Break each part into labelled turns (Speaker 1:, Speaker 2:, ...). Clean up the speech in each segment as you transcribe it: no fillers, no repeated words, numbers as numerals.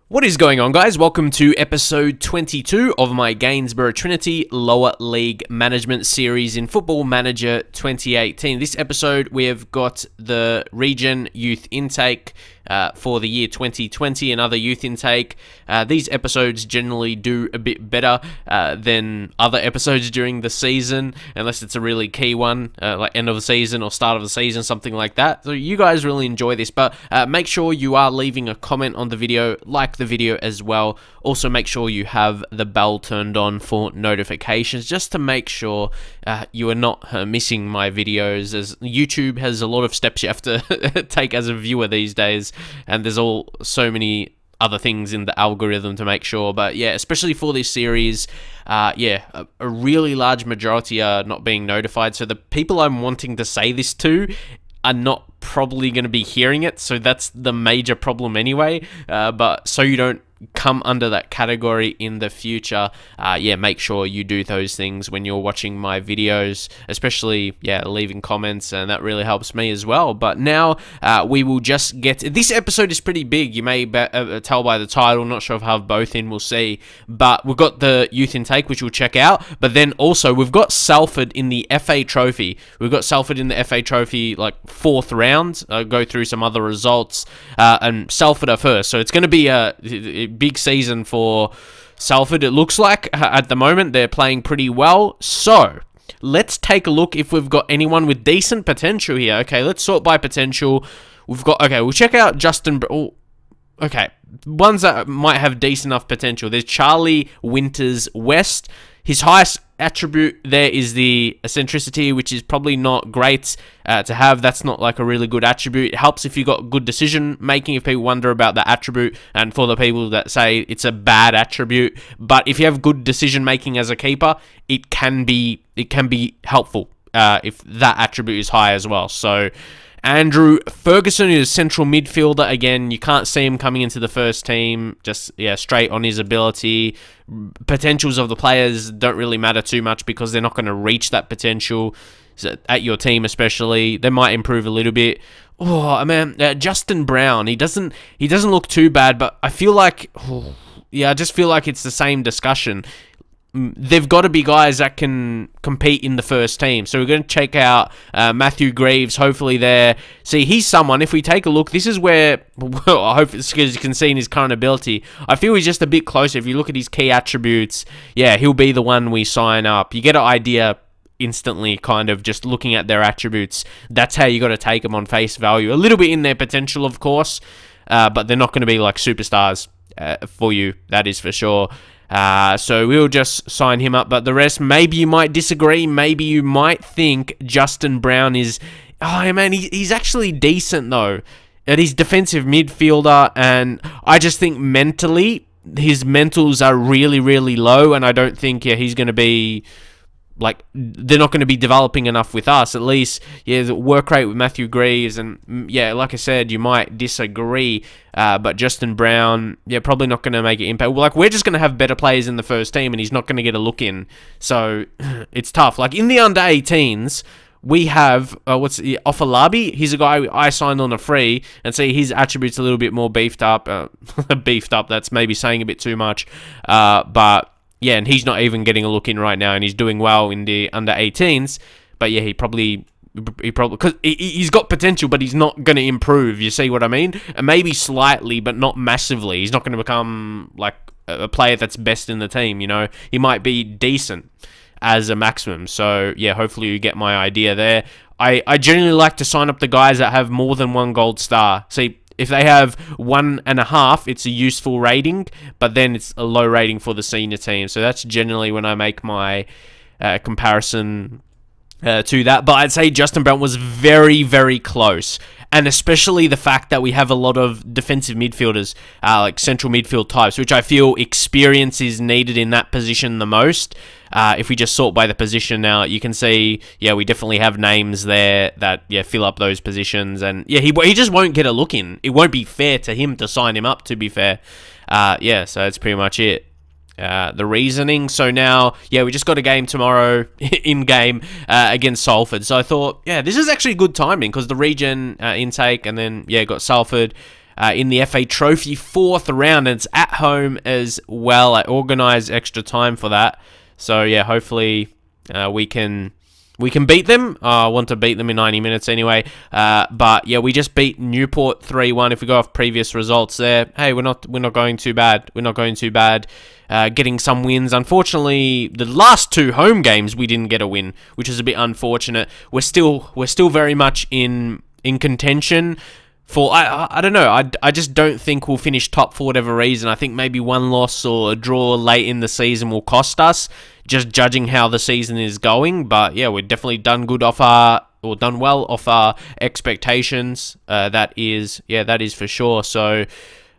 Speaker 1: What is going on, guys? Welcome to episode 22 of my Gainsborough Trinity Lower League Management Series in Football Manager 2018. This episode, we have got the region youth intake for the year 2020 and other youth intake. These episodes generally do a bit better than other episodes during the season, unless it's a really key one, like end of the season or start of the season, something like that. So you guys really enjoy this, but make sure you are leaving a comment on the video, like the video as well. Also, make sure you have the bell turned on for notifications, just to make sure you are not missing my videos, as YouTube has a lot of steps you have to take as a viewer these days, and there's so many other things in the algorithm to make sure. But yeah, especially for this series, a really large majority are not being notified, so the people I'm wanting to say this to are not probably going to be hearing it, so that's the major problem anyway. But so you don't come under that category in the future, make sure you do those things when you're watching my videos, especially leaving comments, and that really helps me as well. But now we will just get this episode is pretty big. You may tell by the title. Not sure if I have both in, we'll see. But we've got the youth intake, which we'll check out, but then also we've got SALFORD in the FA Trophy. We've got SALFORD in the FA Trophy, like 4th round. Go through some other results, and SALFORD are first, so it's going to be a big season for SALFORD. It looks like at the moment they're playing pretty well. So let's take a look if we've got anyone with decent potential here. Okay, let's sort by potential. We'll check out Justin. Okay, ones that might have decent enough potential. There's Charlie Winters West. His highest attribute there is the eccentricity, which is probably not great to have. That's not like a really good attribute. It helps if you got good decision making, if people wonder about that attribute, and for the people that say it's a bad attribute. But if you have good decision making as a keeper, it can be helpful if that attribute is high as well. So Andrew Ferguson is central midfielder. Again, you can't see him coming into the first team, just straight on his ability. Potentials of the players don't really matter too much because they're not going to reach that potential. So at your team especially, they might improve a little bit. Oh man, Justin Brown, he doesn't look too bad, but I feel like I just feel like it's the same discussion. They've got to be guys that can compete in the first team. So we're going to check out Matthew Greaves, hopefully there. See, he's someone, if we take a look, this is where, well, I hope it's because you can see in his current ability, I feel he's just a bit closer. If you look at his key attributes, he'll be the one we sign up. You get an idea instantly, kind of just looking at their attributes. That's how you got to take them on face value. A little bit in their potential, of course, but they're not going to be like superstars for you, that is for sure. So we'll just sign him up, but the rest, maybe you might disagree. Maybe you might think Justin Brown is, oh man, he's actually decent though. And he's defensive midfielder, and I just think mentally, his mentals are really, really low, and I don't think he's going to be, like, they're not going to be developing enough with us. At least, the work rate with Matthew Greaves, and like I said, you might disagree, but Justin Brown, probably not going to make an impact. Well, like, we're just going to have better players in the first team, and he's not going to get a look in. So it's tough. Like, in the under-18s, we have, Ofalabi. He's a guy I signed on a free, and see, his attributes a little bit more beefed up. Beefed up, that's maybe saying a bit too much, but and he's not even getting a look in right now, and he's doing well in the under-18s. But he probably, because he's got potential, but he's not going to improve. You see what I mean? And maybe slightly, but not massively. He's not going to become like a player that's best in the team. He might be decent as a maximum. So hopefully you get my idea there. I generally like to sign up the guys that have more than 1 gold star. See, if they have 1.5, it's a useful rating, but then it's a low rating for the senior team. So that's generally when I make my comparison to that. But I'd say Justin Brown was very, very close. And especially the fact that we have a lot of defensive midfielders, like central midfield types, which I feel experience is needed in that position the most. If we just sort by the position now, you can see, we definitely have names there that, fill up those positions. And, he just won't get a look in. It won't be fair to him to sign him up, to be fair. So that's pretty much it. The reasoning. So now, we just got a game tomorrow in-game against Salford. So I thought, this is actually good timing because the region intake, and then, got Salford. in the FA Trophy 4th round, and it's at home as well. I organised extra time for that. So, yeah, hopefully we can beat them. I want to beat them in 90 minutes anyway. But yeah, we just beat Newport 3-1. If we go off previous results there, hey, we're not going too bad. We're not going too bad. Getting some wins. Unfortunately, the last 2 home games we didn't get a win, which is a bit unfortunate. We're still very much in contention. For I don't know. I just don't think we'll finish top for whatever reason. I think maybe one loss or a draw late in the season will cost us, just judging how the season is going. But yeah, we've definitely done good off done well off our expectations. That is for sure. So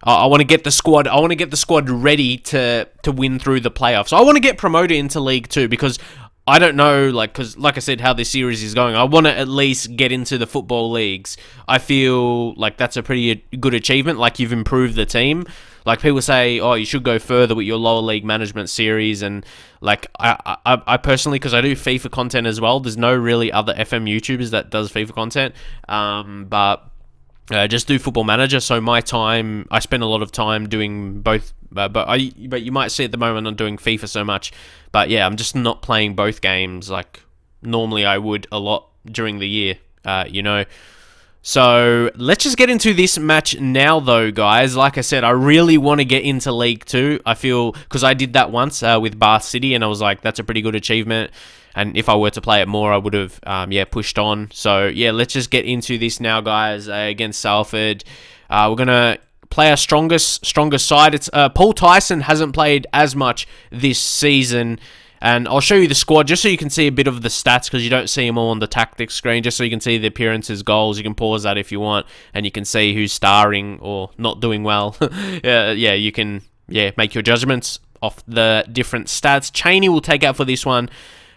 Speaker 1: I want to get the squad. I want to get the squad ready to win through the playoffs. I want to get promoted into League 2 because I don't know, because like I said, how this series is going. I want to at least get into the football leagues. I feel like that's a pretty good achievement. Like, you've improved the team. Like, people say, oh, you should go further with your lower league management series. And like, I personally, because I do FIFA content as well, there's no really other FM YouTubers that does FIFA content. But just do Football Manager. So my time, I spend a lot of time doing both. But you might see at the moment I'm doing FIFA so much. But yeah, I'm just not playing both games like normally I would a lot during the year, you know. So let's just get into this match now, though, guys. Like I said, I really want to get into League 2. I feel, because I did that once with Bath City, and I was like, that's a pretty good achievement. And if I were to play it more, I would have, pushed on. So yeah, let's just get into this now, guys, against Salford. We're going to play our strongest side. It's Paul Tyson hasn't played as much this season, and I'll show you the squad just so you can see a bit of the stats, because you don't see them all on the tactics screen. Just so you can see the appearances, goals. You can pause that if you want, and you can see who's starring or not doing well. You can make your judgments off the different stats. Cheney will take out for this one.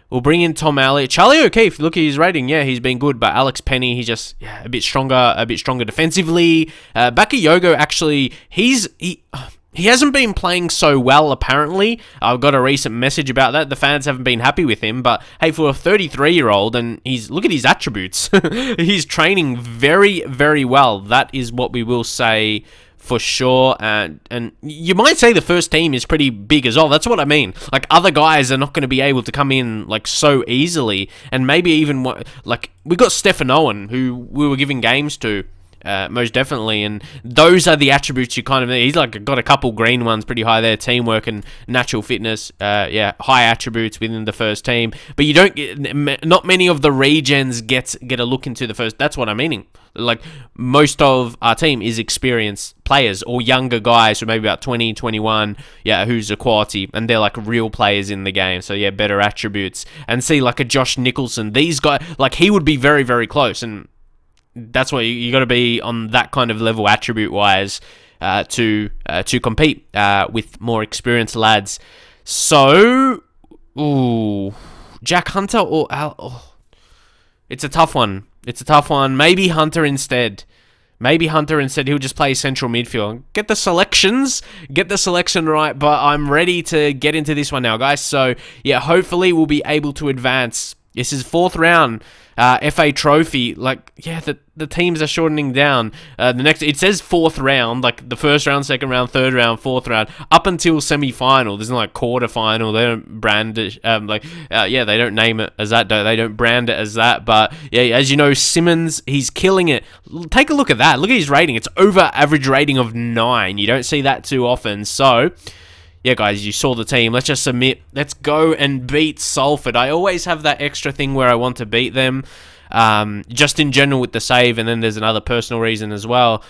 Speaker 1: We'll bring in Tom Elliott. Charlie O'Keefe, look at his rating. Yeah, he's been good. But Alex Penny, he's just a bit stronger defensively. Bakayoko, actually, he hasn't been playing so well, apparently. I've got a recent message about that. The fans haven't been happy with him. But hey, for a 33-year-old, and look at his attributes. He's training very, very well. That is what we will say for sure. And you might say the first team is pretty big as well. That's what I mean. Like, other guys are not going to be able to come in like so easily. And maybe even like, we got Stefan Owen, who we were giving games to. Most definitely, and those are the attributes you kind of need. He's like got a couple green ones pretty high there, teamwork and natural fitness. High attributes within the first team, but you don't get, not many of the regens get a look into the first. That's what I'm meaning. Like, most of our team is experienced players or younger guys who maybe about 20, 21, who's a quality, and they're like real players in the game. So yeah, better attributes. And see, like a Josh Nicholson, these guys, like, he would be very, very close, and that's why you got to be on that kind of level attribute-wise to compete with more experienced lads. So, Jack Hunter or Al? Oh, it's a tough one. It's a tough one. Maybe Hunter instead. He'll just play central midfield. Get the selection right, but I'm ready to get into this one now, guys. So, yeah, hopefully we'll be able to advance. This is 4th round. FA Trophy, like, yeah, the teams are shortening down. It says 4th round, like the 1st round, 2nd round, 3rd round, 4th round, up until semi-final. There's no like quarter-final. They don't brand it, they don't name it as that. They don't brand it as that. But yeah, as you know, Simmons, he's killing it. Take a look at that. Look at his rating. It's over average rating of 9. You don't see that too often. So, yeah, guys, you saw the team. Let's just submit. Let's go and beat Salford. I always have that extra thing where I want to beat them, just in general with the save, and then there's another personal reason as well.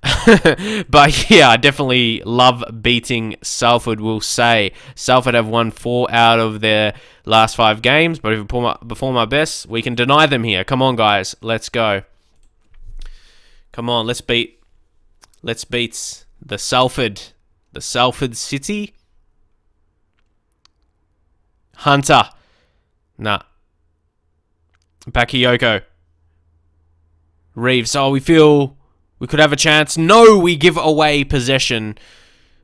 Speaker 1: But yeah, I definitely love beating Salford, we'll say. Salford have won 4 out of their last 5 games, but if I perform my best, we can deny them here. Come on, guys. Let's go. Come on, let's beat the Salford City. Hunter. Nah. Bakayoko. Reeves. Oh, we feel we could have a chance. No, we give away possession.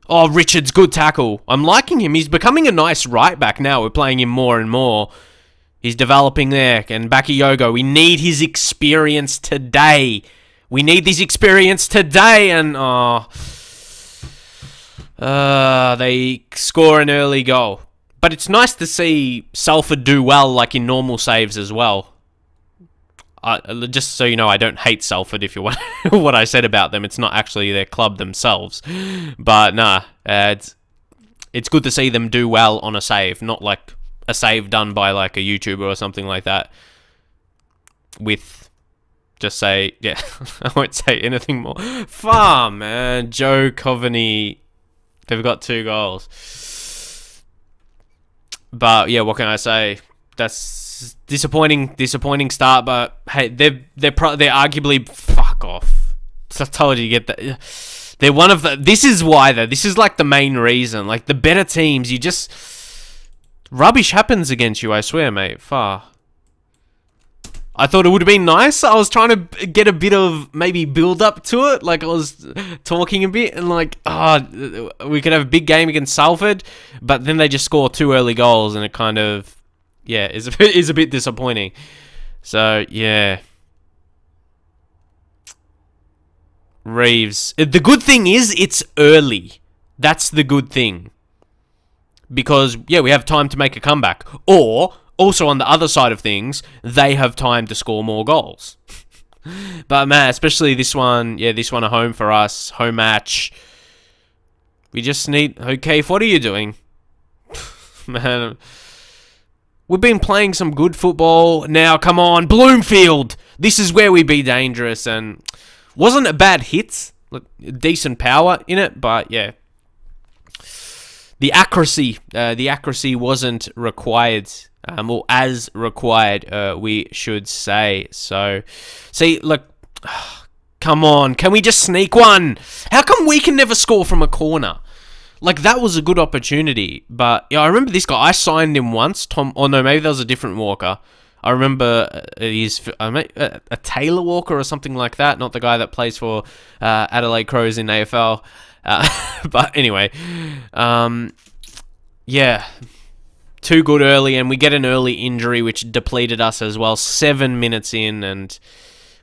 Speaker 1: Oh, Richards, good tackle. I'm liking him. He's becoming a nice right back now. We're playing him more and more. He's developing there. And Bakayoko, we need his experience today. We need this experience today, and they score an early goal. But it's nice to see Salford do well, like in normal saves as well. Just so you know, I don't hate Salford, if you want what I said about them. It's not actually their club themselves. But nah, it's good to see them do well on a save, not like a save done by like a YouTuber or something like that. With, just say, yeah, I won't say anything more. Farm, man. Joe Coveney, they've got 2 goals. But yeah, what can I say? That's disappointing start. But hey, they're arguably, fuck off. I told you, get that. They're one of the. This is why though. This is like the main reason. Like the better teams, you just rubbish happens against you. I swear, mate. Far. I thought it would have been nice. I was trying to get a bit of maybe build up to it. Like I was talking a bit and like, we could have a big game against Salford, but then they just score 2 early goals and it kind of, yeah, is a bit disappointing. So yeah, Reeves. The good thing is it's early. That's the good thing, because yeah, we have time to make a comeback. Or also, on the other side of things, they have time to score more goals. But man, especially this one, yeah, this one at home for us, home match. We just need, okay, what are you doing? Man, we've been playing some good football. Now, come on, Bloomfield! This is where we be dangerous, and wasn't a bad hit. Decent power in it, but yeah. The accuracy wasn't required. Or as required, we should say. So, see, look, come on, can we just sneak one? How come we can never score from a corner? Like, that was a good opportunity, but, yeah, I remember this guy, I signed him once, Tom, oh no, maybe that was a different Walker. I remember he's a Taylor Walker or something like that, not the guy that plays for Adelaide Crows in AFL. But anyway, yeah, too good early, and we get an early injury which depleted us as well. 7 minutes in, and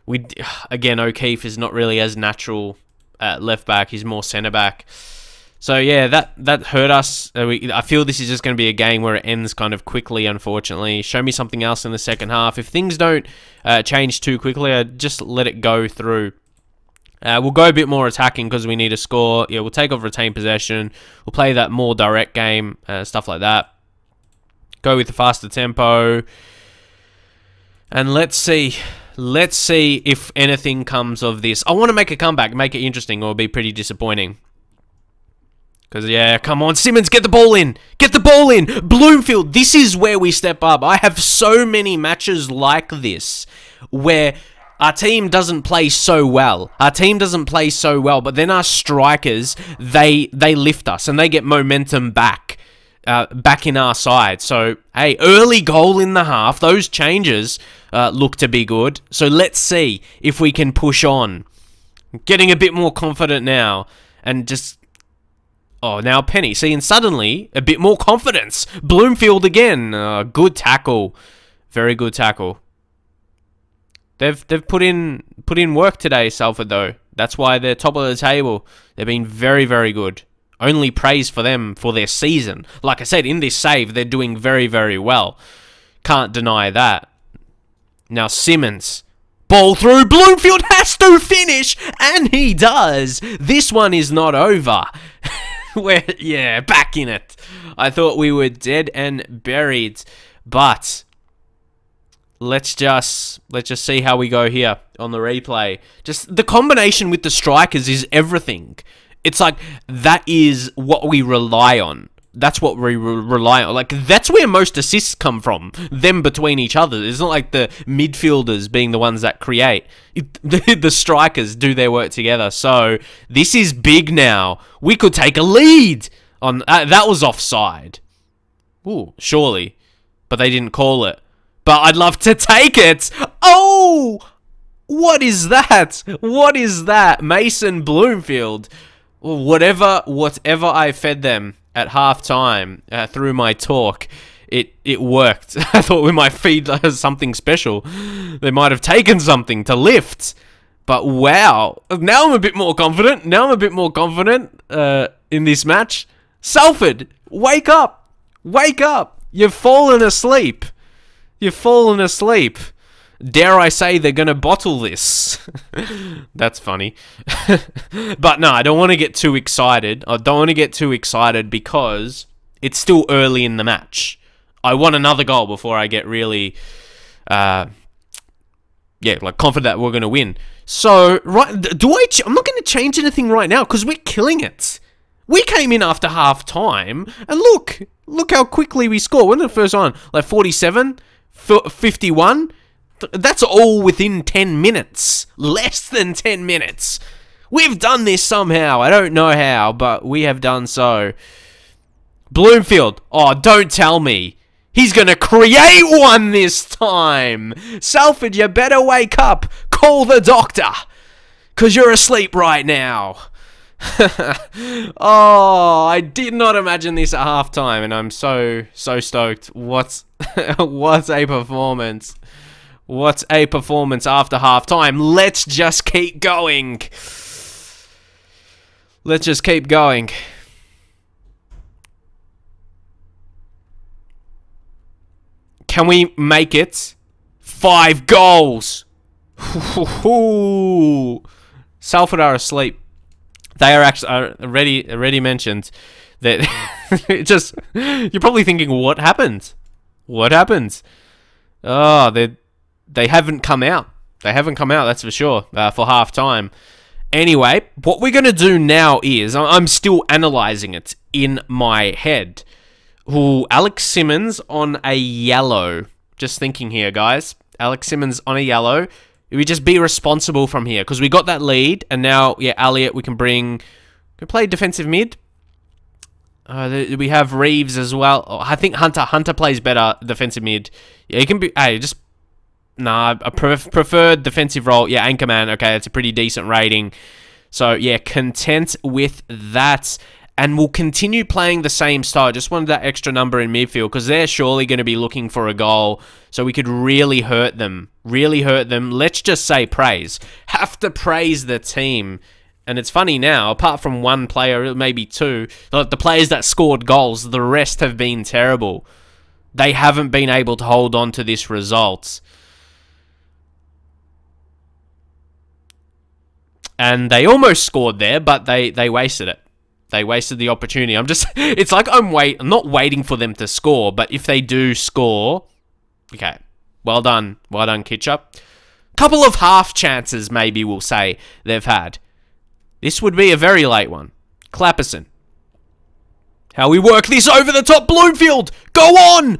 Speaker 1: we again, O'Keefe is not really as natural at left back. He's more centre back. So yeah, that hurt us. I feel this is just going to be a game where it ends kind of quickly, unfortunately. Show me something else in the second half. If things don't change too quickly, I'd just let it go through. We'll go a bit more attacking because we need to score. Yeah, we'll take over retain possession. We'll play that more direct game, stuff like that. Go with the faster tempo. And let's see. Let's see if anything comes of this. I want to make a comeback, make it interesting, or it'll be pretty disappointing. Because, yeah, come on, Simmons, get the ball in. Get the ball in. Bloomfield, this is where we step up. I have so many matches like this where our team doesn't play so well. Our team doesn't play so well, but then our strikers, they lift us and they get momentum back. Back in our side. So, hey, early goal in the half. Those changes look to be good. So let's see if we can push on. Getting a bit more confident now. And just... oh, now Penny. See, and suddenly, a bit more confidence. Bloomfield again. Good tackle. Very good tackle. They've put in work today, Salford, though. That's why they're top of the table. They've been very, very good. Only praise for them for their season. Like I said, in this save, they're doing very, very well. Can't deny that. Now, Simmons. Ball through. Bloomfield has to finish. And he does. This one is not over. Yeah, back in it. I thought we were dead and buried. But let's just see how we go here on the replay. Just the combination with the strikers is everything. It's like, that is what we rely on. That's what we rely on. Like, that's where most assists come from. Them between each other. It's not like the midfielders being the ones that create. The strikers do their work together. So, this is big now. We could take a lead. That was offside. Ooh, surely. But they didn't call it. But I'd love to take it. Oh! What is that? What is that? Mason Bloomfield. Whatever I fed them at halftime through my talk, it worked. I thought we might feed something special. They might have taken something to lift. But wow, now I'm a bit more confident. In this match. Salford, wake up. Wake up. You've fallen asleep. Dare I say they're going to bottle this? That's funny. But no, I don't want to get too excited. Because it's still early in the match. I want another goal before I get really, confident that we're going to win. So, right, I'm not going to change anything right now because we're killing it. We came in after half time, and look how quickly we score. When did the first one? Like 47, 51. That's all within 10 minutes. Less than 10 minutes. We've done this somehow. I don't know how, but we have done so. Bloomfield. Oh, don't tell me. He's going to create one this time. Salford, you better wake up. Call the doctor. Because you're asleep right now. Oh, I did not imagine this at halftime, and I'm so stoked. What a performance. What a performance after halftime. Let's just keep going. Can we make it? 5 goals. Salford are asleep. They are actually already mentioned that. You're probably thinking, what happened? Oh, they haven't come out. That's for sure. For half time. Anyway, what we're gonna do now is I'm still analyzing it in my head. Ooh, Alex Simmons on a yellow. Just thinking here, guys. Alex Simmons on a yellow. We just be responsible from here because we got that lead, and now, yeah, Elliott, we can play defensive mid. We have Reeves as well. Oh, I think Hunter plays better defensive mid. Yeah, he can be. Hey, just nah. I prefer defensive role. Yeah, anchorman. Okay, that's a pretty decent rating. So yeah, content with that. And we'll continue playing the same style. Just wanted that extra number in midfield because they're surely going to be looking for a goal. So we could really hurt them. Let's just say praise. Have to praise the team. And it's funny now, apart from one player, maybe two, the players that scored goals, the rest have been terrible. They haven't been able to hold on to this result. And they almost scored there, but they wasted it. They wasted the opportunity. It's like I'm not waiting for them to score, but if they do score, okay, well done, Kitchup. Couple of half chances, maybe we'll say, they've had. This would be a very late one. Clapperson. How we work this over the top, Bloomfield! Go on!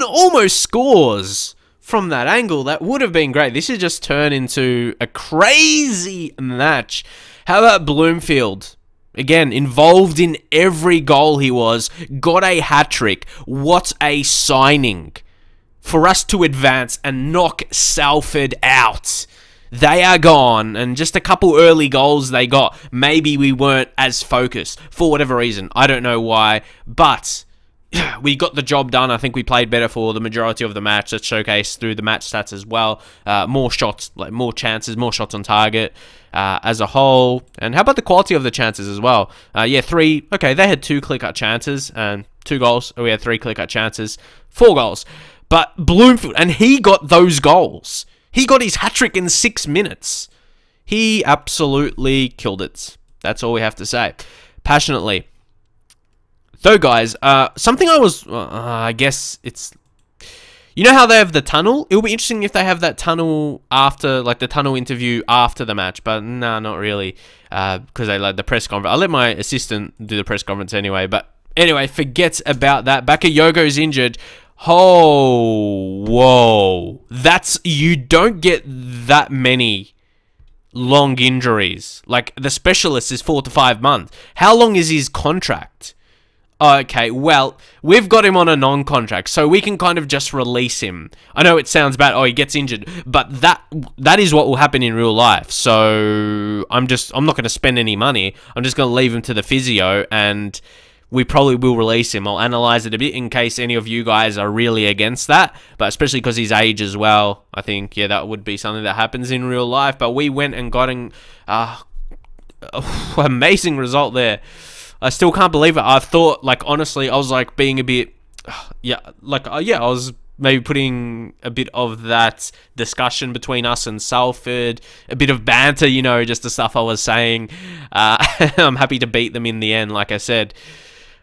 Speaker 1: Almost scores from that angle. That would have been great. This has just turned into a crazy match. How about Bloomfield? Again, involved in every goal he was. Got a hat-trick. What a signing. For us to advance and knock Salford out. They are gone. And just a couple early goals they got. Maybe we weren't as focused. For whatever reason. I don't know why. But we got the job done. I think we played better for the majority of the match. That's showcased through the match stats as well. More shots, more chances, more shots on target. As a whole. And how about the quality of the chances as well? Yeah, 3. Okay, they had 2 clear-cut chances and 2 goals. We had 3 clear-cut chances. 4 goals. But Bloomfield, and he got those goals. He got his hat-trick in 6 minutes. He absolutely killed it. That's all we have to say. Passionately. Though, guys, something I guess it's... You know how they have the tunnel? It'll be interesting if they have that tunnel after, like the tunnel interview after the match. But nah, not really. Because they like the press conference. I'll let my assistant do the press conference anyway. But anyway, forget about that. Bakayogo's injured. Oh, whoa. You don't get that many long injuries. Like, the specialist is 4 to 5 months. How long is his contract? Okay, well, we've got him on a non-contract, so we can kind of just release him. I know it sounds bad, he gets injured, but that is what will happen in real life. So I'm not going to spend any money. I'm just going to leave him to the physio, and we probably will release him. I'll analyze it a bit in case any of you guys are really against that, but especially because his age as well. I think, yeah, that would be something that happens in real life. But we went and got an amazing result there. I still can't believe it. I thought, like, honestly, I was like being a bit, yeah, I was maybe putting a bit of that discussion between us and Salford, a bit of banter, you know, just the stuff I was saying. I'm happy to beat them in the end, like I said.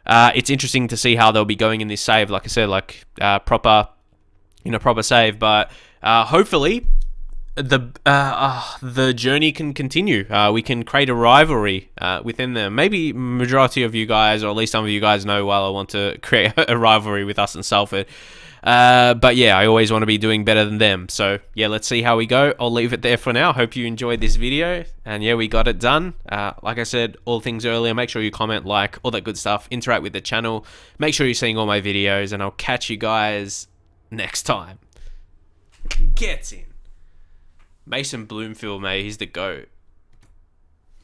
Speaker 1: It's interesting to see how they'll be going in this save. Like I said, like proper save. But hopefully the journey can continue. We can create a rivalry within them. Maybe majority of you guys, or at least some of you guys, know well I want to create a rivalry with us and Salford. But yeah, I always want to be doing better than them. So yeah, let's see how we go. I'll leave it there for now. Hope you enjoyed this video. And yeah, we got it done. Like I said, all things earlier, make sure you comment, like, all that good stuff. Interact with the channel. Make sure you're seeing all my videos, and I'll catch you guys next time. Get in. Mason Bloomfield, mate. He's the GOAT.